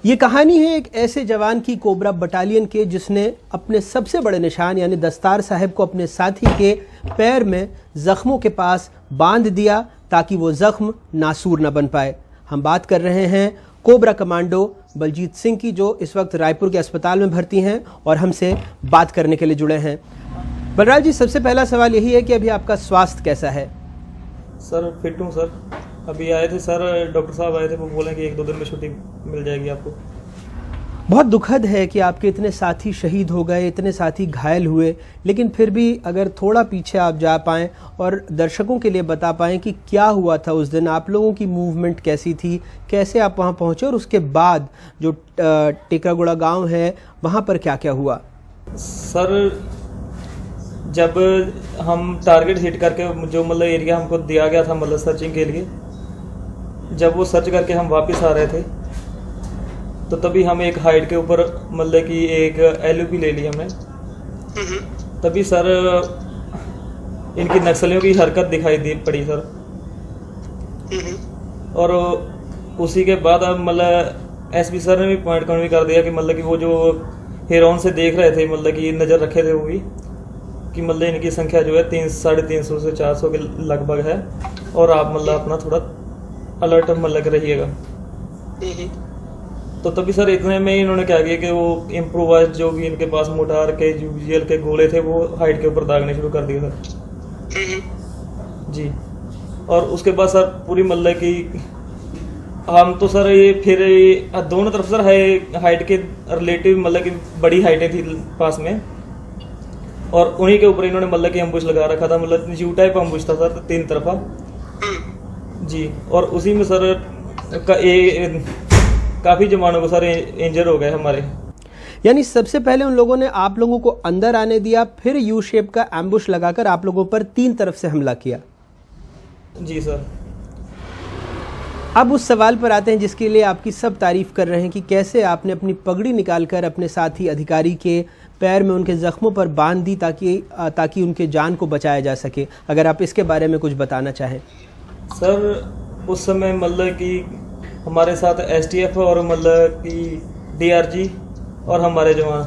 ये कहानी है एक ऐसे जवान की कोबरा बटालियन के जिसने अपने सबसे बड़े निशान यानी दस्तार साहब को अपने साथी के पैर में जख्मों के पास बांध दिया ताकि वो जख्म नासूर न बन पाए। हम बात कर रहे हैं कोबरा कमांडो बलजीत सिंह की, जो इस वक्त रायपुर के अस्पताल में भर्ती हैं और हमसे बात करने के लिए जुड़े हैं। बलराज जी, सबसे पहला सवाल यही है कि अभी आपका स्वास्थ्य कैसा है? सर फिट हूँ सर। अभी आए थे सर, डॉक्टर साहब आए थे, वो बोले कि 1-2 दिन में छुट्टी मिल जाएगी आपको। बहुत दुखद है कि आपके इतने साथी शहीद हो गए, इतने साथी घायल हुए, लेकिन फिर भी अगर थोड़ा पीछे आप जा पाएं और दर्शकों के लिए बता पाएं कि क्या हुआ था उस दिन, आप लोगों की मूवमेंट कैसी थी, कैसे आप वहां पहुंचे और उसके बाद जो टेकरागुड़ा गांव है वहां पर क्या क्या हुआ? सर जब हम टारगेट हिट करके जो मतलब एरिया हमको दिया गया था मतलब सर्चिंग के लिए, जब वो सर्च करके हम वापस आ रहे थे तो तभी हम एक हाइट के ऊपर मतलब कि एक LUP ले ली हमने। तभी सर इनकी नक्सलियों की हरकत दिखाई दी पड़ी सर। और उसी के बाद अब मतलब SP सर ने भी पॉइंट कन्वे कर दिया कि मतलब कि वो जो हेरोन से देख रहे थे, मतलब कि नज़र रखे थे वो भी, कि मतलब इनकी संख्या जो है 350 से 400 के लगभग है और आप मतलब अपना थोड़ा अलर्ट मतलब रहिएगा। तो तभी सर इतने में इन्होंने क्या किया कि वो इम्प्रोवाइज जो भी इनके पास मोटार के UGL के गोले थे वो हाइट के ऊपर दागने शुरू कर दिए सर जी। और उसके बाद सर पूरी मतलब कि हम तो सर ये फिर दोनों तरफ सर हाइट के रिलेटिव मतलब कि बड़ी हाइटें थी पास में, और उन्हीं के ऊपर इन्होंने मतलब कि एम्बुश लगा रखा था, मतलब यू टाइप एम्बुश था सर 3 तरफा जी। और उसी में सर काफ़ी जवानों को सर इंजर हो गए हमारे। यानी सबसे पहले उन लोगों ने आप लोगों को अंदर आने दिया, फिर यू शेप का एम्बुश लगाकर आप लोगों पर 3 तरफ से हमला किया। जी सर। अब उस सवाल पर आते हैं जिसके लिए आपकी सब तारीफ कर रहे हैं कि कैसे आपने अपनी पगड़ी निकालकर अपने साथी अधिकारी के पैर में उनके जख्मों पर बांध दी ताकि उनके जान को बचाया जा सके। अगर आप इसके बारे में कुछ बताना चाहें। सर उस समय मतलब कि हमारे साथ STF और मतलब कि DRG और हमारे जवान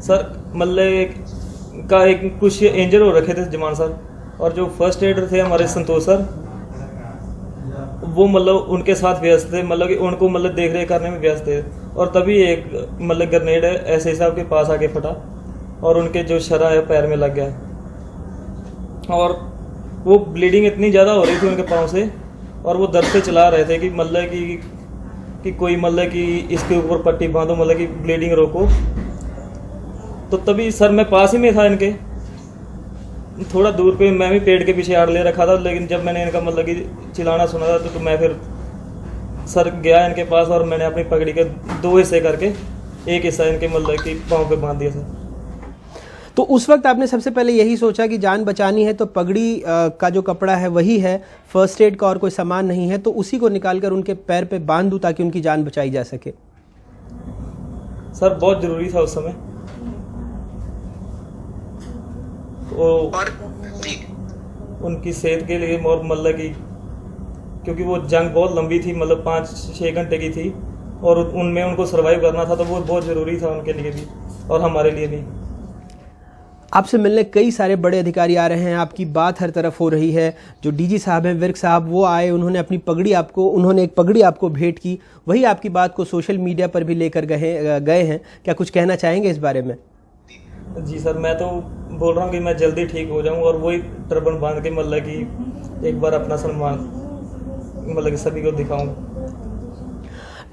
सर मतलब का एक कुछ इंजर हो रखे थे जवान सर, और जो फर्स्ट एडर थे हमारे संतोष सर, वो मतलब उनके साथ व्यस्त थे, मतलब कि उनको मतलब देख रेख करने में व्यस्त थे। और तभी एक मतलब ग्रेनेड SI साहब के पास आके फटा और उनके जो शरा है पैर में लग गया, और वो ब्लीडिंग इतनी ज़्यादा हो रही थी उनके पाँव से, और वो दर्द से चला रहे थे कि मतलब कि कोई मतलब कि इसके ऊपर पट्टी बांधो, मतलब कि ब्लीडिंग रोको। तो तभी सर मैं पास ही में था इनके, थोड़ा दूर पे मैं भी पेड़ के पीछे आड़ ले रखा था, लेकिन जब मैंने इनका मतलब कि चिल्लाना सुना था तो मैं फिर सर गया इनके पास और मैंने अपनी पगड़ी के 2 हिस्से करके एक हिस्सा इनके मतलब कि पाँव पे बांध दिया सर। तो उस वक्त आपने सबसे पहले यही सोचा कि जान बचानी है तो पगड़ी का जो कपड़ा है वही है, फर्स्ट एड का और कोई सामान नहीं है, तो उसी को निकालकर उनके पैर पे बांध दूं ताकि उनकी जान बचाई जा सके? सर बहुत ज़रूरी था उस समय। उनकी सेहत के लिए और मतलब कि क्योंकि वो जंग बहुत लंबी थी, मतलब 5-6 घंटे की थी, और उनमें उनको सर्वाइव करना था, तो वो बहुत ज़रूरी था उनके लिए भी और हमारे लिए भी। आपसे मिलने कई सारे बड़े अधिकारी आ रहे हैं, आपकी बात हर तरफ हो रही है। जो DG साहब हैं विर्क साहब, वो आए, उन्होंने एक पगड़ी आपको भेंट की, वही आपकी बात को सोशल मीडिया पर भी लेकर गए हैं। क्या कुछ कहना चाहेंगे इस बारे में? जी सर, मैं तो बोल रहा हूँ कि मैं जल्दी ठीक हो जाऊँ और वही टर्बन बांध के मतलब कि एक बार अपना सम्मान मतलब कि सभी को दिखाऊं।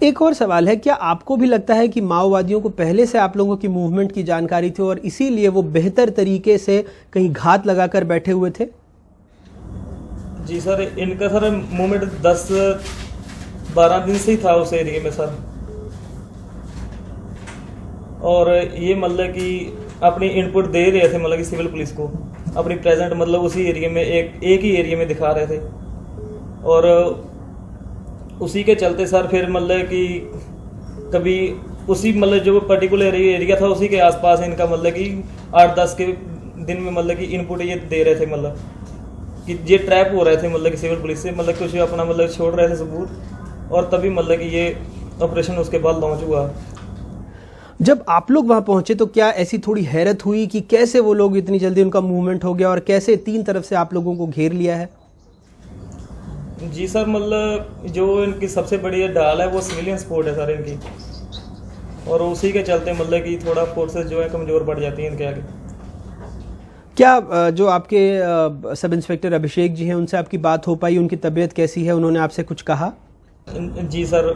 एक और सवाल है, क्या आपको भी लगता है कि माओवादियों को पहले से आप लोगों की मूवमेंट की जानकारी थी और इसीलिए वो बेहतर तरीके से कहीं घात लगाकर बैठे हुए थे? जी सर, इनका सर मूवमेंट 10-12 दिन से ही था उस एरिया में सर, और ये मतलब कि अपनी इनपुट दे रहे थे मतलब कि सिविल पुलिस को अपनी प्रेजेंट मतलब उसी एरिया में एक ही एरिया में दिखा रहे थे, और उसी के चलते सर फिर मतलब कि कभी उसी मतलब जो पर्टिकुलर एरिया था उसी के आसपास इनका मतलब कि 8-10 के दिन में मतलब कि इनपुट ये दे रहे थे, मतलब कि ये ट्रैप हो रहे थे मतलब कि सिविल पुलिस से, मतलब कुछ अपना मतलब छोड़ रहे थे सबूत, और तभी मतलब कि ये ऑपरेशन उसके बाद लॉन्च हुआ। जब आप लोग वहां पहुंचे तो क्या ऐसी थोड़ी हैरत हुई कि कैसे वो लोग इतनी जल्दी उनका मूवमेंट हो गया और कैसे तीन तरफ से आप लोगों को घेर लिया है? जी सर, मतलब जो इनकी सबसे बड़ी ढाल है वो सिविलियन सपोर्ट है सर इनकी, और उसी के चलते मतलब कि थोड़ा फोर्सेस जो है कमज़ोर पड़ जाती हैं इनके आगे। क्या जो आपके सब इंस्पेक्टर अभिषेक जी हैं उनसे आपकी बात हो पाई? उनकी तबीयत कैसी है? उन्होंने आपसे कुछ कहा? जी सर,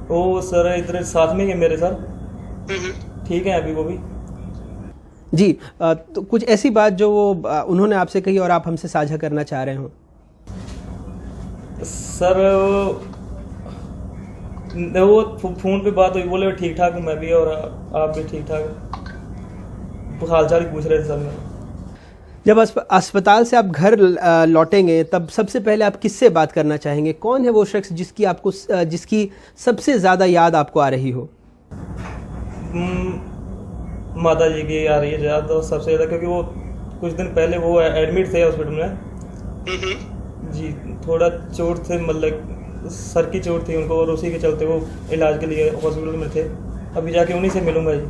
वो सर इधर साथ में ही है मेरे सर, ठीक है अभी वो भी। जी, तो कुछ ऐसी बात जो वो उन्होंने आपसे कही और आप हमसे साझा करना चाह रहे हो? सर वो फ़ोन पे बात हुई, बोले ठीक ठाक हूँ मैं भी और आप भी ठीक ठाक, हाल चाल ही पूछ रहे थे सर मैं। जब अस्पताल से आप घर लौटेंगे तब सबसे पहले आप किससे बात करना चाहेंगे? कौन है वो शख्स जिसकी सबसे ज़्यादा याद आपको आ रही हो? माता जी की आ रही है याद तो सबसे ज़्यादा, क्योंकि वो कुछ दिन पहले वो एडमिट थे हॉस्पिटल में। जी, थोड़ा चोट थे, मतलब सर की चोट थी उनको, और उसी के चलते वो इलाज के लिए हॉस्पिटल में थे। अभी जाके उन्हीं से मिलूंगा जी।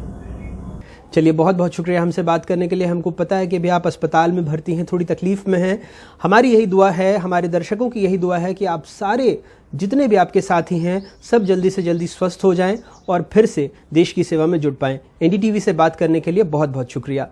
चलिए, बहुत बहुत शुक्रिया हमसे बात करने के लिए। हमको पता है कि अभी आप अस्पताल में भर्ती हैं, थोड़ी तकलीफ़ में हैं। हमारी यही दुआ है, हमारे दर्शकों की यही दुआ है कि आप सारे जितने भी आपके साथी हैं सब जल्दी से जल्दी स्वस्थ हो जाएं और फिर से देश की सेवा में जुट पाएं। एनडीटीवी से बात करने के लिए बहुत बहुत शुक्रिया।